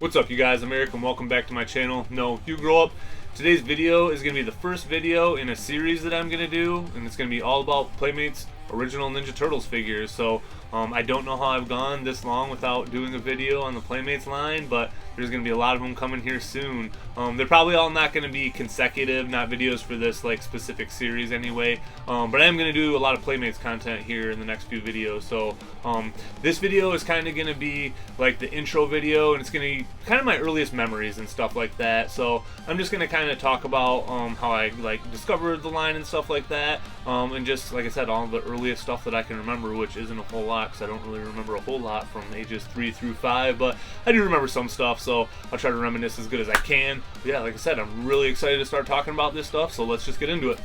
What's up, you guys? I'm Eric and welcome back to my channel. No, you grow up. Today's video is going to be the first video in a series that I'm going to do, and it's going to be all about Playmates original Ninja Turtles figures. So I don't know how I've gone this long without doing a video on the Playmates line, but there's going to be a lot of them coming here soon. They're probably all not going to be consecutive, not videos for this like specific series anyway, but I am going to do a lot of Playmates content here in the next few videos. So this video is kind of going to be like the intro video, and it's going to be kind of my earliest memories and stuff like that. So I'm just going to kind of talk about how I like discovered the line and stuff like that, and just like I said, all the earliest stuff that I can remember, which isn't a whole lot because I don't really remember a whole lot from ages 3 through 5, but I do remember some stuff, so I'll try to reminisce as good as I can. But yeah, like I said, I'm really excited to start talking about this stuff, so let's just get into it.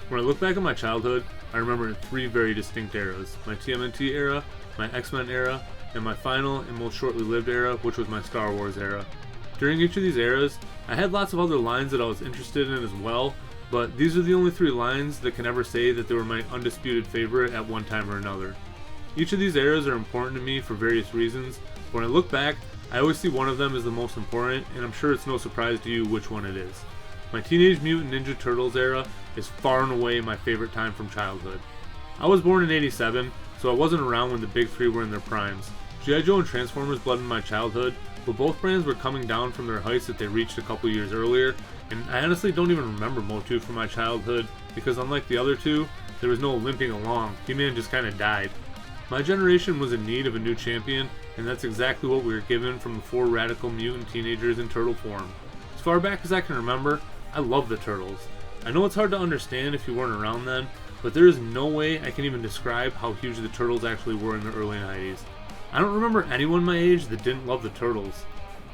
When I look back at my childhood, I remember in 3 very distinct eras: my TMNT era, my X-Men era, and my final and most shortly lived era, which was my Star Wars era. During each of these eras, I had lots of other lines that I was interested in as well, but these are the only 3 lines that can ever say that they were my undisputed favorite at one time or another. Each of these eras are important to me for various reasons, but when I look back, I always see one of them as the most important, and I'm sure it's no surprise to you which one it is. My Teenage Mutant Ninja Turtles era is far and away my favorite time from childhood. I was born in '87, so I wasn't around when the big 3 were in their primes. G.I. Joe and Transformers blended my childhood, but both brands were coming down from their heights that they reached a couple years earlier, and I honestly don't even remember Motu from my childhood, because unlike the other 2, there was no limping along. He-Man just kinda died. My generation was in need of a new champion, and that's exactly what we were given from the 4 radical mutant teenagers in turtle form. As far back as I can remember, I love the Turtles. I know it's hard to understand if you weren't around then, but there is no way I can even describe how huge the Turtles actually were in the early 90s. I don't remember anyone my age that didn't love the Turtles.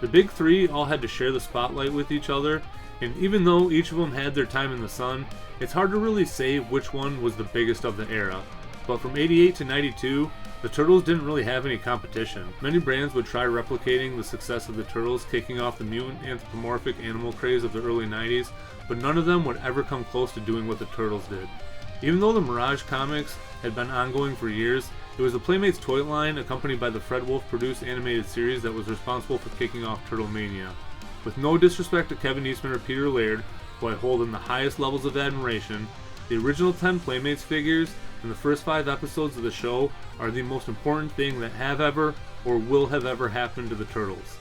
The big 3 all had to share the spotlight with each other, and even though each of them had their time in the sun, it's hard to really say which one was the biggest of the era. But from '88 to '92, the Turtles didn't really have any competition. Many brands would try replicating the success of the Turtles, kicking off the mutant anthropomorphic animal craze of the early 90s, but none of them would ever come close to doing what the Turtles did. Even though the Mirage comics had been ongoing for years, it was the Playmates toy line, accompanied by the Fred Wolf produced animated series, that was responsible for kicking off Turtle Mania. With no disrespect to Kevin Eastman or Peter Laird, who I hold in the highest levels of admiration, the original 10 Playmates figures and the first 5 episodes of the show are the most important thing that have ever or will have ever happened to the Turtles.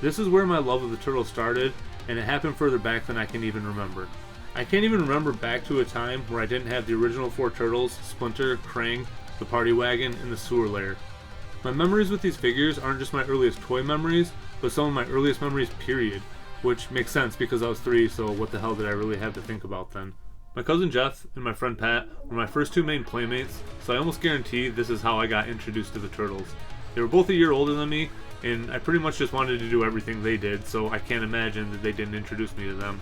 This is where my love of the Turtles started, and it happened further back than I can even remember. I can't even remember back to a time where I didn't have the original 4 Turtles, Splinter, Krang, the Party Wagon, and the Sewer Lair. My memories with these figures aren't just my earliest toy memories, but some of my earliest memories period, which makes sense because I was 3, so what the hell did I really have to think about then? My cousin Jeff and my friend Pat were my first 2 main Playmates, so I almost guarantee this is how I got introduced to the Turtles. They were both a year older than me, and I pretty much just wanted to do everything they did, so I can't imagine that they didn't introduce me to them.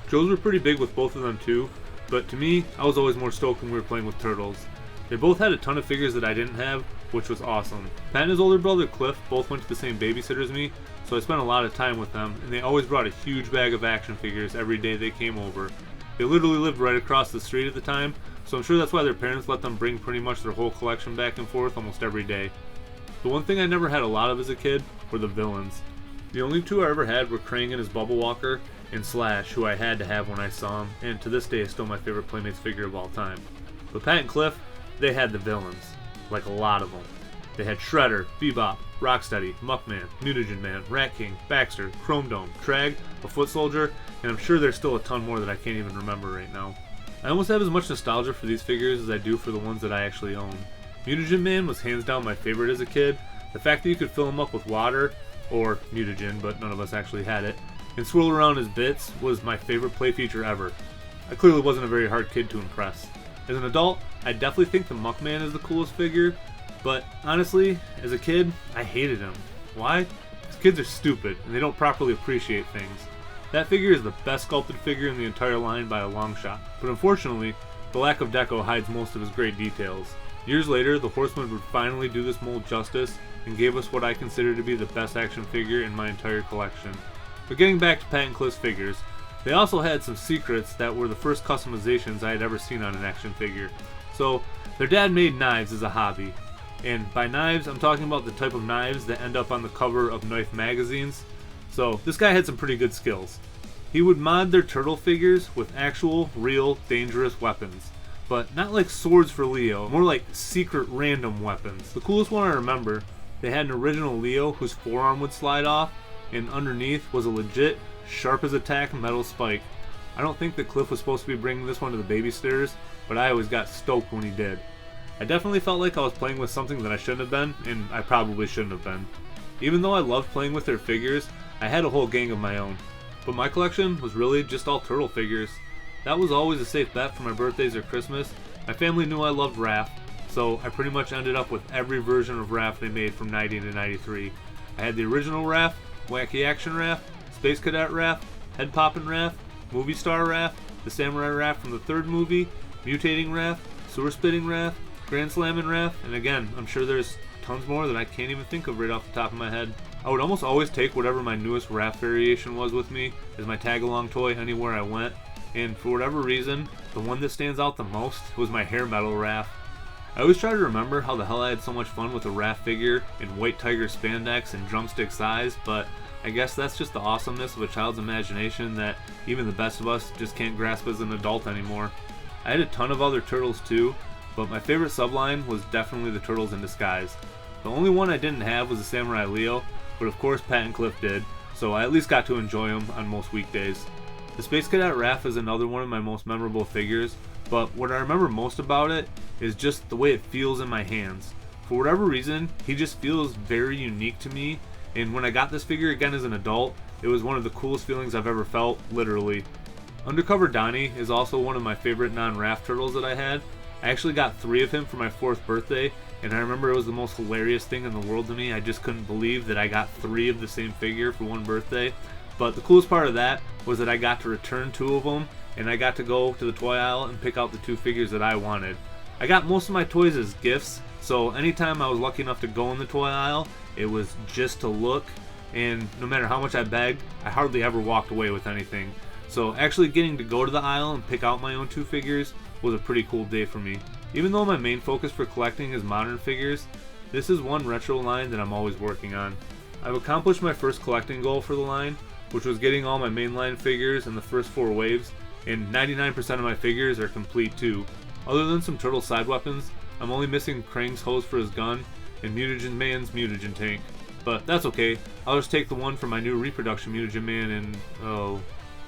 Joes were pretty big with both of them too, but to me, I was always more stoked when we were playing with Turtles. They both had a ton of figures that I didn't have, which was awesome. Pat and his older brother Cliff both went to the same babysitter as me, so I spent a lot of time with them, and they always brought a huge bag of action figures every day they came over. They literally lived right across the street at the time, so I'm sure that's why their parents let them bring pretty much their whole collection back and forth almost every day. The one thing I never had a lot of as a kid were the villains. The only 2 I ever had were Krang and his Bubble Walker, and Slash, who I had to have when I saw him, and to this day is still my favorite Playmates figure of all time. But Pat and Cliff, they had the villains. Like a lot of them. They had Shredder, Bebop, Rocksteady, Muckman, Mutagen Man, Rat King, Baxter, Chrome Dome, Trag, a Foot Soldier, and I'm sure there's still a ton more that I can't even remember right now. I almost have as much nostalgia for these figures as I do for the ones that I actually own. Mutagen Man was hands down my favorite as a kid. The fact that you could fill him up with water, or mutagen, but none of us actually had it, and swirl around his bits was my favorite play feature ever. I clearly wasn't a very hard kid to impress. As an adult, I definitely think the Muckman is the coolest figure, but honestly, as a kid, I hated him. Why? Because kids are stupid, and they don't properly appreciate things. That figure is the best sculpted figure in the entire line by a long shot, but unfortunately, the lack of deco hides most of his great details. Years later, the Horseman would finally do this mold justice, and gave us what I consider to be the best action figure in my entire collection. But getting back to Pat and Cliff's figures, they also had some secrets that were the first customizations I had ever seen on an action figure. So, their dad made knives as a hobby. And by knives, I'm talking about the type of knives that end up on the cover of knife magazines. So this guy had some pretty good skills. He would mod their turtle figures with actual, real, dangerous weapons. But not like swords for Leo, more like secret random weapons. The coolest one I remember, they had an original Leo whose forearm would slide off, and underneath was a legit, sharp as a tack metal spike. I don't think that Cliff was supposed to be bringing this one to the babysitters, but I always got stoked when he did. I definitely felt like I was playing with something that I shouldn't have been, and I probably shouldn't have been. Even though I loved playing with their figures, I had a whole gang of my own. But my collection was really just all turtle figures. That was always a safe bet for my birthdays or Christmas. My family knew I loved Raph, so I pretty much ended up with every version of Raph they made from 90 to 93. I had the original Raph, Wacky Action Raph, Space Cadet Raph, Head Poppin' Raph, Movie Star Raph, the Samurai Raph from the third movie, Mutating Raph, Sewer Spitting Raph, Grand Slammin' Raph, and again, I'm sure there's tons more that I can't even think of right off the top of my head. I would almost always take whatever my newest Raph variation was with me as my tag-along toy anywhere I went, and for whatever reason, the one that stands out the most was my hair metal Raph. I always try to remember how the hell I had so much fun with a Raph figure in white tiger spandex and drumstick size, but I guess that's just the awesomeness of a child's imagination that even the best of us just can't grasp as an adult anymore. I had a ton of other turtles too, but my favorite subline was definitely the Turtles in Disguise. The only one I didn't have was the Samurai Leo, but of course Pat and Cliff did, so I at least got to enjoy them on most weekdays. The Space Cadet Raph is another one of my most memorable figures, but what I remember most about it is just the way it feels in my hands. For whatever reason, he just feels very unique to me, and when I got this figure again as an adult, it was one of the coolest feelings I've ever felt, literally. Undercover Donnie is also one of my favorite non-Raph turtles that I had. I actually got 3 of him for my 4th birthday, and I remember it was the most hilarious thing in the world to me. I just couldn't believe that I got 3 of the same figure for one birthday. But the coolest part of that was that I got to return 2 of them, and I got to go to the toy aisle and pick out the 2 figures that I wanted. I got most of my toys as gifts, so anytime I was lucky enough to go in the toy aisle, it was just to look, and no matter how much I begged, I hardly ever walked away with anything. So actually getting to go to the aisle and pick out my own 2 figures was a pretty cool day for me. Even though my main focus for collecting is modern figures, this is one retro line that I'm always working on. I've accomplished my first collecting goal for the line, which was getting all my mainline figures in the first 4 waves, and 99% of my figures are complete too. Other than some turtle side weapons, I'm only missing Krang's hose for his gun and Mutagen Man's Mutagen tank. But that's okay, I'll just take the one for my new reproduction Mutagen Man and oh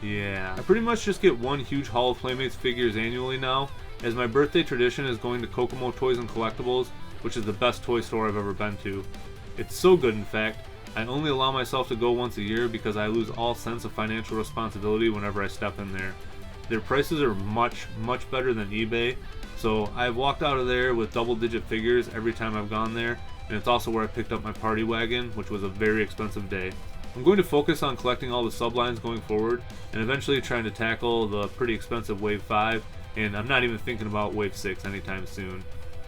yeah. I pretty much just get one huge haul of Playmates figures annually now, as my birthday tradition is going to Kokomo Toys and Collectibles, which is the best toy store I've ever been to. It's so good, in fact, I only allow myself to go once a year because I lose all sense of financial responsibility whenever I step in there. Their prices are much better than eBay, so I've walked out of there with double-digit figures every time I've gone there, and it's also where I picked up my party wagon, which was a very expensive day. I'm going to focus on collecting all the sublines going forward, and eventually trying to tackle the pretty expensive Wave 5, and I'm not even thinking about Wave 6 anytime soon.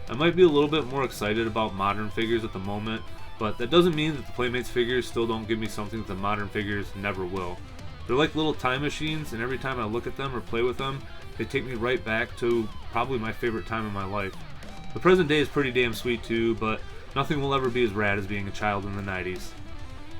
I might be a little bit more excited about modern figures at the moment, but that doesn't mean that the Playmates figures still don't give me something that the modern figures never will. They're like little time machines, and every time I look at them or play with them, they take me right back to probably my favorite time in my life. The present day is pretty damn sweet too, but nothing will ever be as rad as being a child in the 90s.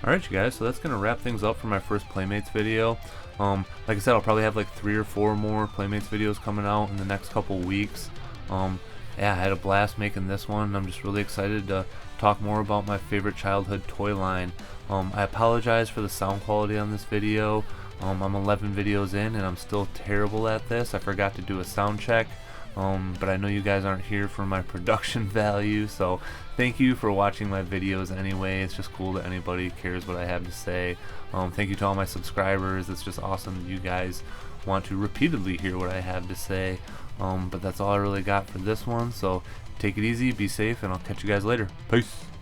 Alright you guys, so that's going to wrap things up for my first Playmates video. Like I said, I'll probably have like 3 or 4 more Playmates videos coming out in the next couple weeks. Yeah, I had a blast making this one. I'm just really excited to talk more about my favorite childhood toy line. I apologize for the sound quality on this video. I'm 11 videos in and I'm still terrible at this. I forgot to do a sound check. But I know you guys aren't here for my production value, so thank you for watching my videos anyway. It's just cool that anybody cares what I have to say. Thank you to all my subscribers. It's just awesome that you guys want to repeatedly hear what I have to say. But that's all I really got for this one, so take it easy, be safe, and I'll catch you guys later. Peace.